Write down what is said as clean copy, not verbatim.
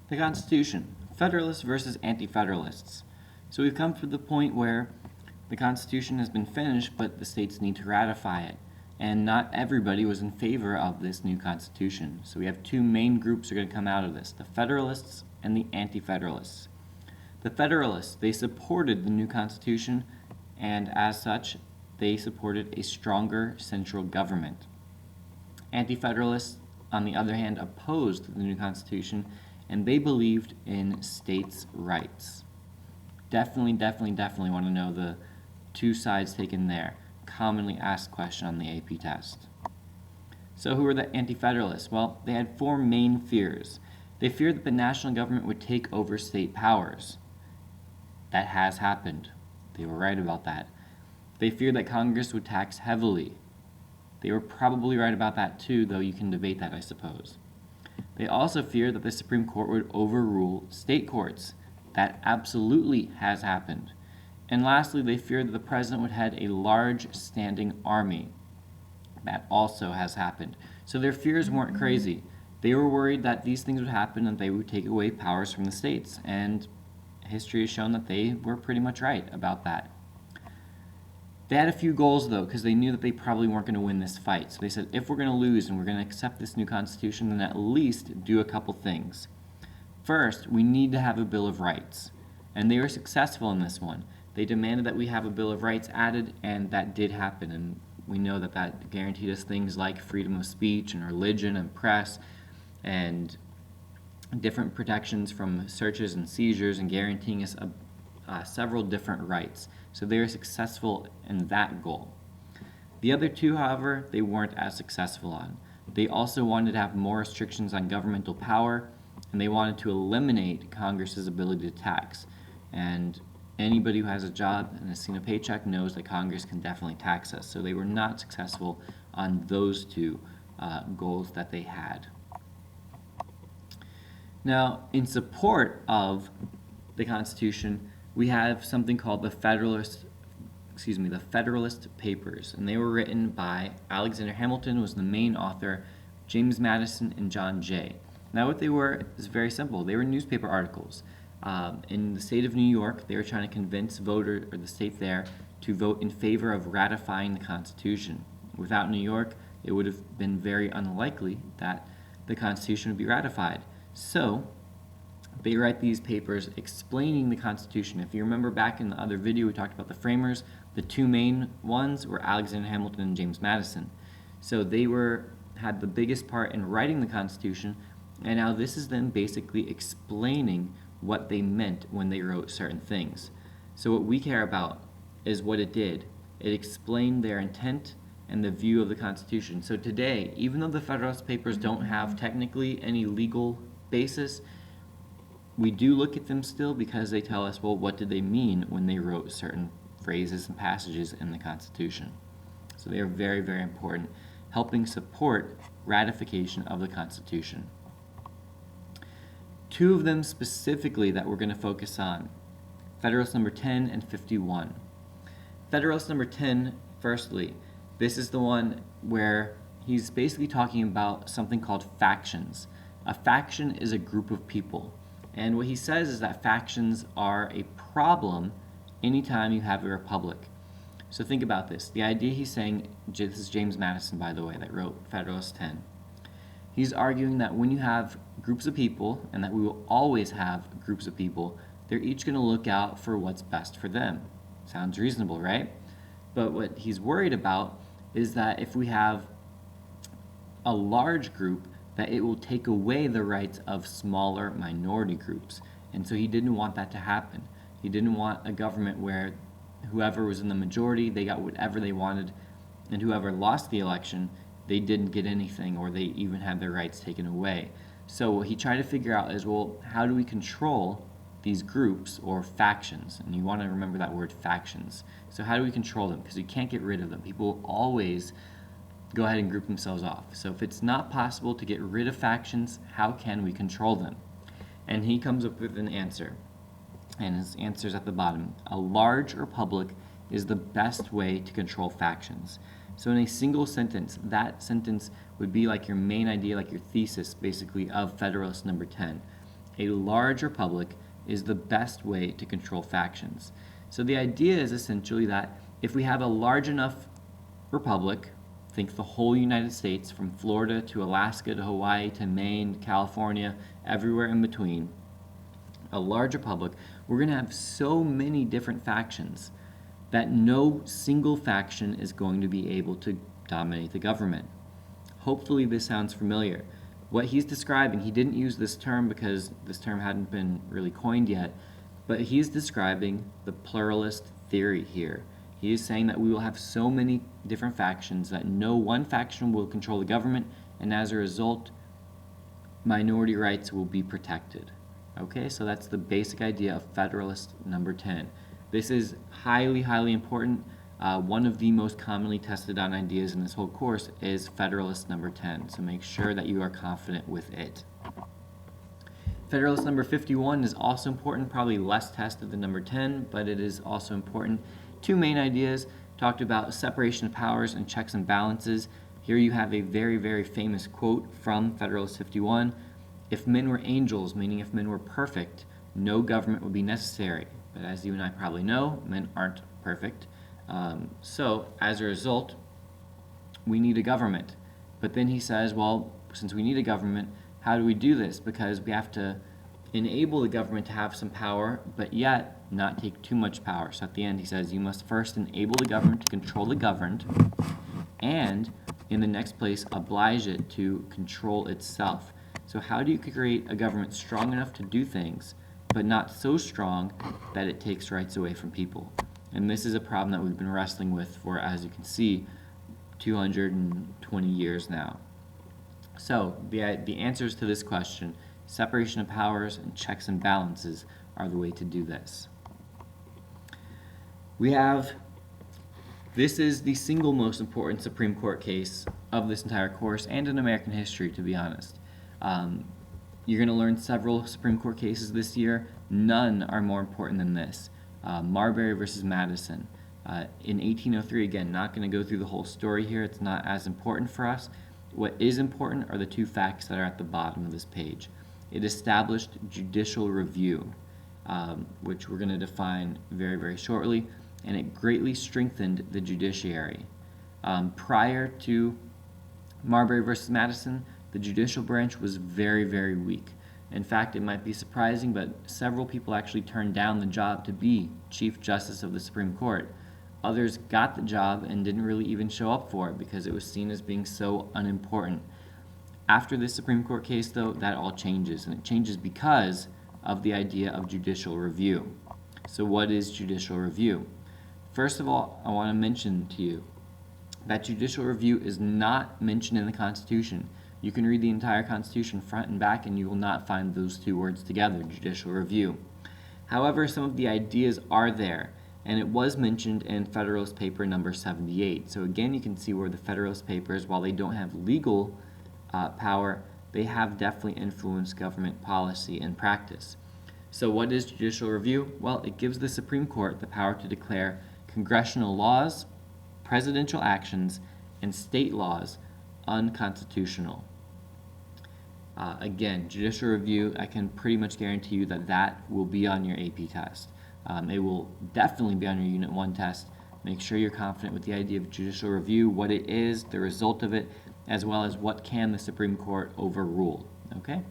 The Constitution, Federalists versus Anti-Federalists. So we've come to the point where the Constitution has been finished, but the states need to ratify it. And not everybody was in favor of this new Constitution. So we have two main groups that are going to come out of this, the Federalists and the Anti-Federalists. The Federalists, they supported the new Constitution, and as such, they supported a stronger central government. Anti-Federalists, on the other hand, opposed the new Constitution, and they believed in states' rights. Definitely want to know the two sides taken there. Commonly asked question on the AP test. So who were the Anti-Federalists? Well, they had four main fears. They feared that the national government would take over state powers. That has happened. They were right about that. They feared that Congress would tax heavily. They were probably right about that too, though you can debate that, I suppose. They also feared that the Supreme Court would overrule state courts. That absolutely has happened. And lastly, they feared that the president would head a large standing army. That also has happened. So their fears weren't crazy. They were worried that these things would happen and they would take away powers from the states. And history has shown that they were pretty much right about that. They had a few goals, though, because they knew that they probably weren't going to win this fight. So they said, if we're going to lose and we're going to accept this new Constitution, then at least do a couple things. First, we need to have a Bill of Rights. And they were successful in this one. They demanded that we have a Bill of Rights added, and that did happen. And we know that that guaranteed us things like freedom of speech and religion and press and different protections from searches and seizures and guaranteeing us several different rights. So they were successful in that goal. The other two, however, they weren't as successful on. They also wanted to have more restrictions on governmental power, and they wanted to eliminate Congress's ability to tax. And anybody who has a job and has seen a paycheck knows that Congress can definitely tax us. So they were not successful on those two goals that they had. Now, in support of the Constitution, we have something called the Federalist Papers, and they were written by Alexander Hamilton, was the main author, James Madison, and John Jay. Now, what they were is very simple. They were newspaper articles. In the state of New York, they were trying to convince voters, or the state there, to vote in favor of ratifying the Constitution. Without New York, it would have been very unlikely that the Constitution would be ratified. So, they write these papers explaining the Constitution. If you remember back in the other video, we talked about the framers. The two main ones were Alexander Hamilton and James Madison. So they had the biggest part in writing the Constitution, and now this is them basically explaining what they meant when they wrote certain things. So what we care about is what it did. It explained their intent and the view of the Constitution. So today, even though the Federalist Papers don't have technically any legal basis, we do look at them still because they tell us, well, what did they mean when they wrote certain phrases and passages in the Constitution? So they are very, very important, helping support ratification of the Constitution. Two of them specifically that we're going to focus on, Federalist number 10 and 51. Federalist number 10, firstly, this is the one where he's basically talking about something called factions. A faction is a group of people. And what he says is that factions are a problem anytime you have a republic. So think about this. The idea he's saying, this is James Madison, by the way, that wrote Federalist 10. He's arguing that when you have groups of people, and that we will always have groups of people, they're each going to look out for what's best for them. Sounds reasonable, right? But what he's worried about is that if we have a large group, that it will take away the rights of smaller minority groups. And so he didn't want that to happen. He didn't want a government where whoever was in the majority, they got whatever they wanted, and whoever lost the election, they didn't get anything, or they even had their rights taken away. So what he tried to figure out is, well, how do we control these groups or factions? And you want to remember that word, factions. So how do we control them? Because you can't get rid of them. People will always go ahead and group themselves off. So if it's not possible to get rid of factions, how can we control them? And he comes up with an answer. And his answer is at the bottom. A large republic is the best way to control factions. So in a single sentence, that sentence would be like your main idea, like your thesis, basically, of Federalist number 10. a large republic is the best way to control factions. So the idea is essentially that if we have a large enough republic, think the whole United States, from Florida to Alaska to Hawaii to Maine, California, everywhere in between, a large republic, we're going to have so many different factions that no single faction is going to be able to dominate the government. Hopefully this sounds familiar. What he's describing, he didn't use this term because this term hadn't been really coined yet, but he's describing the pluralist theory here. He is saying that we will have so many different factions that no one faction will control the government, and as a result, minority rights will be protected. Okay, so that's the basic idea of Federalist number 10. This is highly, highly important. One of the most commonly tested on ideas in this whole course is Federalist number 10, so make sure that you are confident with it. Federalist number 51 is also important, probably less tested than number 10, but it is also important. Two main ideas talked about separation of powers and checks and balances. Here you have a very, very famous quote from Federalist 51. If men were angels, meaning if men were perfect, no government would be necessary. But as you and I probably know, men aren't perfect. So as a result, we need a government. But then he says, well, since we need a government, how do we do this? Because we have to enable the government to have some power, but yet not take too much power. So at the end he says you must first enable the government to control the governed, and in the next place oblige it to control itself. So how do you create a government strong enough to do things, but not so strong that it takes rights away from people? And this is a problem that we've been wrestling with for, as you can see, 220 years now. So the answers to this question, separation of powers and checks and balances, are the way to do this. This is the single most important Supreme Court case of this entire course and in American history, to be honest. You're going to learn several Supreme Court cases this year. None are more important than this. Marbury versus Madison. In 1803, again, not going to go through the whole story here. It's not as important for us. What is important are the two facts that are at the bottom of this page. It established judicial review, which we're going to define very, very shortly, and it greatly strengthened the judiciary. Prior to Marbury versus Madison, the judicial branch was very, very weak. In fact, it might be surprising, but several people actually turned down the job to be Chief Justice of the Supreme Court. Others got the job and didn't really even show up for it because it was seen as being so unimportant. After this Supreme Court case, though, that all changes, and it changes because of the idea of judicial review. So what is judicial review? First of all, I want to mention to you that judicial review is not mentioned in the Constitution. You can read the entire Constitution front and back and you will not find those two words together, judicial review. However, some of the ideas are there, and it was mentioned in Federalist Paper number 78. So again, you can see where the Federalist Papers, while they don't have legal power, they have definitely influenced government policy and practice. So what is judicial review? Well, it gives the Supreme Court the power to declare congressional laws, presidential actions, and state laws unconstitutional. Again, judicial review, I can pretty much guarantee you that that will be on your AP test. It will definitely be on your Unit 1 test. Make sure you're confident with the idea of judicial review, what it is, the result of it, as well as what can the Supreme Court overrule. Okay?